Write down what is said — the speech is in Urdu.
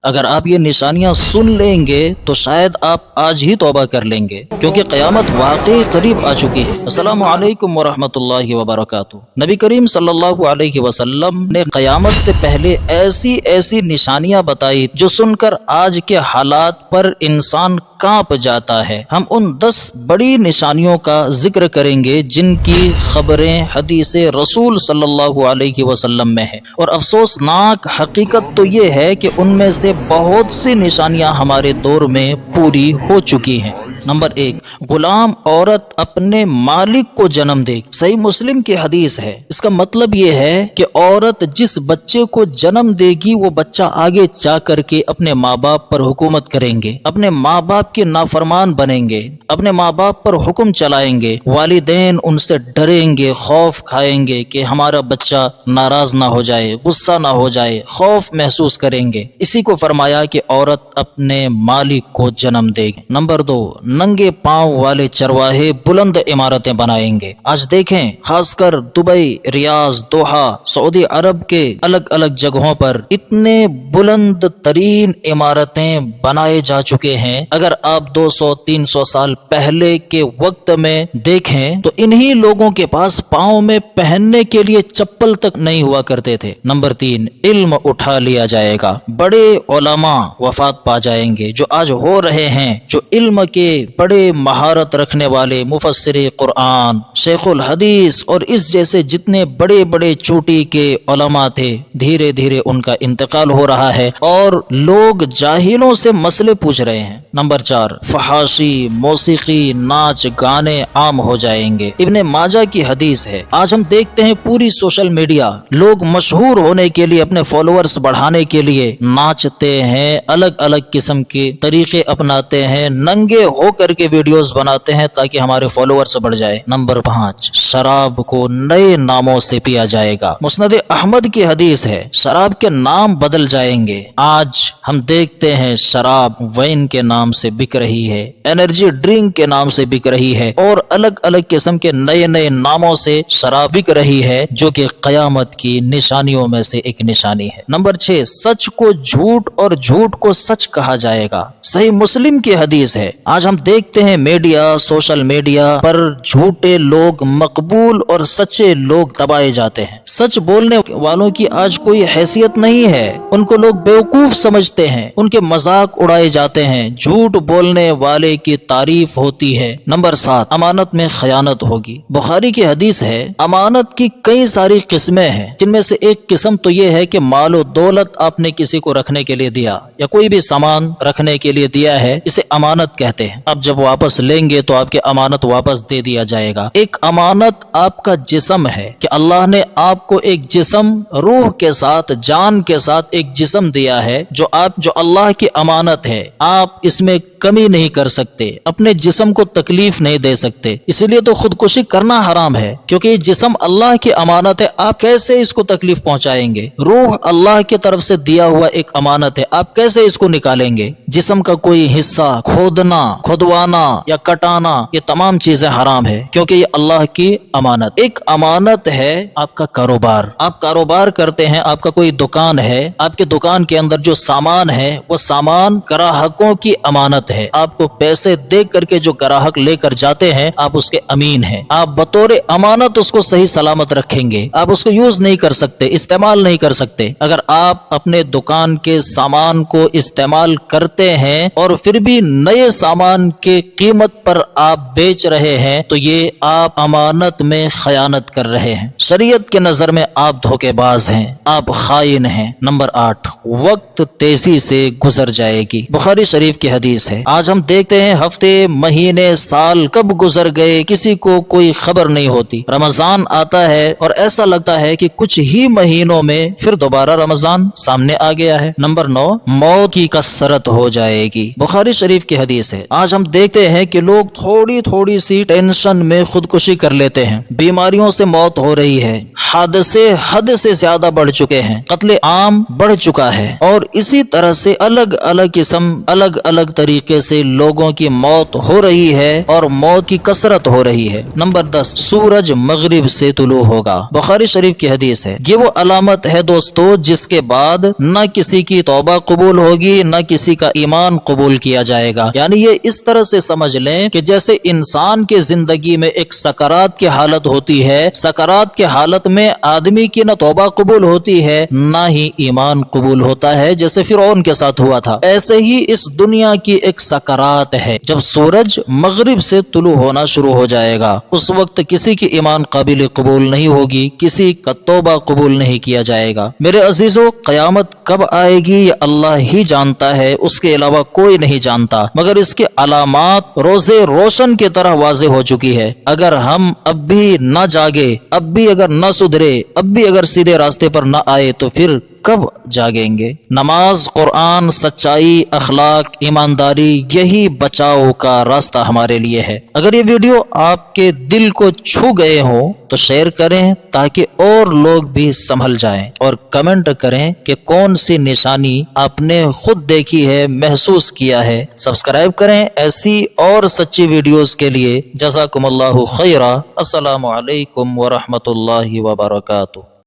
اگر آپ یہ نشانیاں سن لیں گے تو شاید آپ آج ہی توبہ کر لیں گے، کیونکہ قیامت واقعی قریب آ چکی ہے۔ السلام علیکم ورحمۃ اللہ وبرکاتہ۔ نبی کریم صلی اللہ علیہ وسلم نے قیامت سے پہلے ایسی نشانیاں بتائی جو سن کر آج کے حالات پر انسان کانپ جاتا ہے۔ ہم ان 10 بڑی نشانیوں کا ذکر کریں گے جن کی خبریں حدیث رسول صلی اللہ علیہ وسلم میں ہے، اور افسوسناک حقیقت تو یہ ہے کہ ان میں سے بہت سی نشانیاں ہمارے دور میں پوری ہو چکی ہیں۔ نمبر 1، غلام عورت اپنے مالک کو جنم دے گی۔ صحیح مسلم کی حدیث ہے۔ اس کا مطلب یہ ہے کہ عورت جس بچے کو جنم دے گی وہ بچہ آگے جا کر کے اپنے ماں باپ پر حکومت کریں گے، اپنے ماں باپ کے نافرمان بنیں گے، اپنے ماں باپ پر حکم چلائیں گے، والدین ان سے ڈریں گے، خوف کھائیں گے کہ ہمارا بچہ ناراض نہ ہو جائے، غصہ نہ ہو جائے، خوف محسوس کریں گے۔ اسی کو فرمایا کہ عورت اپنے مالک کو جنم دے گی۔ نمبر 2، ننگے پاؤں والے چرواہے بلند عمارتیں بنائیں گے۔ آج دیکھیں خاص کر دبئی، ریاض، دوحہ، سعودی عرب کے الگ الگ جگہوں پر اتنے بلند ترین عمارتیں بنائے جا چکے ہیں۔ اگر آپ 200-300 سال پہلے کے وقت میں دیکھیں تو انہی لوگوں کے پاس پاؤں میں پہننے کے لیے چپل تک نہیں ہوا کرتے تھے۔ نمبر 3، علم اٹھا لیا جائے گا۔ بڑے علماء وفات پا جائیں گے جو آج ہو رہے ہیں، جو علم کے بڑے مہارت رکھنے والے مفسر قرآن، شیخ الحدیث اور اس جیسے جتنے بڑے بڑے چوٹی کے علماء تھے، دھیرے دھیرے ان کا انتقال ہو رہا ہے اور لوگ جاہلوں سے مسئلے پوچھ رہے ہیں۔ نمبر 4، فحاشی، موسیقی، ناچ گانے عام ہو جائیں گے۔ ابن ماجہ کی حدیث ہے۔ آج ہم دیکھتے ہیں پوری سوشل میڈیا، لوگ مشہور ہونے کے لیے، اپنے فالوورز بڑھانے کے لیے ناچتے ہیں، الگ الگ قسم کے طریقے اپناتے ہیں، ننگے ہو کر کے ویڈیوز بناتے ہیں تاکہ ہمارے فالوورز بڑھ جائے۔ نمبر 5، شراب کو نئے ناموں سے پیا جائے گا۔ مسند احمد کی حدیث ہے، شراب کے نام بدل جائیں گے۔ آج ہم دیکھتے ہیں شراب وائن کے نام سے بک رہی ہے، انرجی ڈرنک کے نام سے بک رہی ہے، اور الگ الگ قسم کے نئے نئے ناموں سے شراب بک رہی ہے، جو کہ قیامت کی نشانیوں میں سے ایک نشانی ہے۔ نمبر 6، سچ کو جھوٹ اور جھوٹ کو سچ کہا جائے گا۔ صحیح مسلم کی حدیث ہے۔ آج ہم دیکھتے ہیں میڈیا، سوشل میڈیا پر جھوٹے لوگ مقبول اور سچے لوگ دبائے جاتے ہیں۔ سچ بولنے والوں کی آج کوئی حیثیت نہیں ہے، ان کو لوگ بیوقوف سمجھتے ہیں، ان کے مذاق اڑائے جاتے ہیں، جھوٹ بولنے والے کی تعریف ہوتی ہے۔ نمبر 7، امانت میں خیانت ہوگی۔ بخاری کی حدیث ہے، امانت کی کئی ساری قسمیں ہیں، جن میں سے ایک قسم تو یہ ہے کہ مال و دولت آپ نے کسی کو رکھنے کے لیے دیا یا کوئی بھی سامان رکھنے کے لیے دیا ہے، اسے امانت کہتے ہیں۔ اب جب واپس لیں گے تو آپ کی امانت واپس دے دیا جائے گا۔ ایک امانت آپ کا جسم ہے کہ اللہ نے آپ کو ایک جسم، روح کے ساتھ، جان کے ساتھ ایک جسم دیا ہے جو اللہ کی امانت ہے۔ آپ اس میں کمی نہیں کر سکتے، اپنے جسم کو تکلیف نہیں دے سکتے، اسی لیے تو خودکشی کرنا حرام ہے، کیونکہ یہ جسم اللہ کی امانت ہے۔ آپ کیسے اس کو تکلیف پہنچائیں گے؟ روح اللہ کی طرف سے دیا ہوا ایک امانت ہے، آپ کیسے اس کو نکالیں گے؟ جسم کا کوئی حصہ کھودنا، کھدوانا یا کٹانا، یہ تمام چیزیں حرام ہے، کیونکہ یہ اللہ کی امانت۔ ایک امانت ہے آپ کا کاروبار۔ آپ کاروبار کرتے ہیں، آپ کا کوئی دکان ہے، آپ کے دکان کے اندر جو سامان ہے وہ سامان گراہکوں کی امانت ہے۔ آپ کو پیسے دے کر کے جو گراہک لے کر جاتے ہیں، آپ اس کے امین ہیں۔ آپ بطور امانت اس کو صحیح سلامت رکھیں گے، آپ اس کو یوز نہیں کر سکتے، استعمال نہیں کر سکتے۔ اگر آپ اپنے دکان کے سامان کو استعمال کرتے ہیں اور پھر بھی نئے سامان کے قیمت پر آپ بیچ رہے ہیں تو یہ آپ امانت میں خیانت کر رہے ہیں۔ شریعت کے نظر میں آپ دھوکے باز ہیں، آپ خائن ہیں۔ نمبر 8، وقت تیزی سے گزر جائے گی۔ بخاری شریف کی حدیث ہے۔ آج ہم دیکھتے ہیں ہفتے، مہینے، سال کب گزر گئے کسی کو کوئی خبر نہیں ہوتی۔ رمضان آتا ہے اور ایسا لگتا ہے کہ کچھ ہی مہینوں میں پھر دوبارہ رمضان سامنے آ گیا ہے۔ نمبر 9، موت کی کثرت ہو جائے گی۔ بخاری شریف کی حدیث ہے۔ آج آج ہم دیکھتے ہیں کہ لوگ تھوڑی تھوڑی سی ٹینشن میں خودکشی کر لیتے ہیں، بیماریوں سے موت ہو رہی ہے، حادثے حد سے زیادہ بڑھ چکے ہیں، قتل عام بڑھ چکا ہے، اور اسی طرح سے الگ الگ قسم الگ الگ طریقے سے لوگوں کی موت ہو رہی ہے اور موت کی کثرت ہو رہی ہے۔ نمبر 10، سورج مغرب سے طلوع ہوگا، بخاری شریف کی حدیث ہے۔ یہ وہ علامت ہے دوستو جس کے بعد نہ کسی کی توبہ قبول ہوگی نہ کسی کا ایمان قبول کیا جائے گا۔ یعنی یہ اس طرح سے سمجھ لیں کہ جیسے انسان کے زندگی میں ایک سکرات کی حالت ہوتی ہے، سکرات کے حالت میں آدمی کی نہ توبہ قبول ہوتی ہے نہ ہی ایمان قبول ہوتا ہے، جیسے فرعون کے ساتھ ہوا تھا۔ ایسے ہی اس دنیا کی ایک سکرات ہے، جب سورج مغرب سے طلوع ہونا شروع ہو جائے گا اس وقت کسی کی ایمان قابل قبول نہیں ہوگی، کسی کا توبہ قبول نہیں کیا جائے گا۔ میرے عزیزو، قیامت کب آئے گی یہ اللہ ہی جانتا ہے، اس کے علاوہ کوئی نہیں جانتا، مگر اس کے علامات روزے روشن کی طرح واضح ہو چکی ہے۔ اگر ہم اب بھی نہ جاگے، اب بھی اگر نہ سدھرے، اب بھی اگر سیدھے راستے پر نہ آئے تو پھر کب جاگیں گے؟ نماز، قرآن، سچائی، اخلاق، ایمانداری، یہی بچاؤ کا راستہ ہمارے لیے ہے۔ اگر یہ ویڈیو آپ کے دل کو چھو گئے ہوں تو شیئر کریں تاکہ اور لوگ بھی سنبھل جائیں، اور کمنٹ کریں کہ کون سی نشانی آپ نے خود دیکھی ہے، محسوس کیا ہے۔ سبسکرائب کریں ایسی اور سچی ویڈیوز کے لیے۔ جزاکم اللہ خیرا۔ السلام علیکم ورحمۃ اللہ وبرکاتہ۔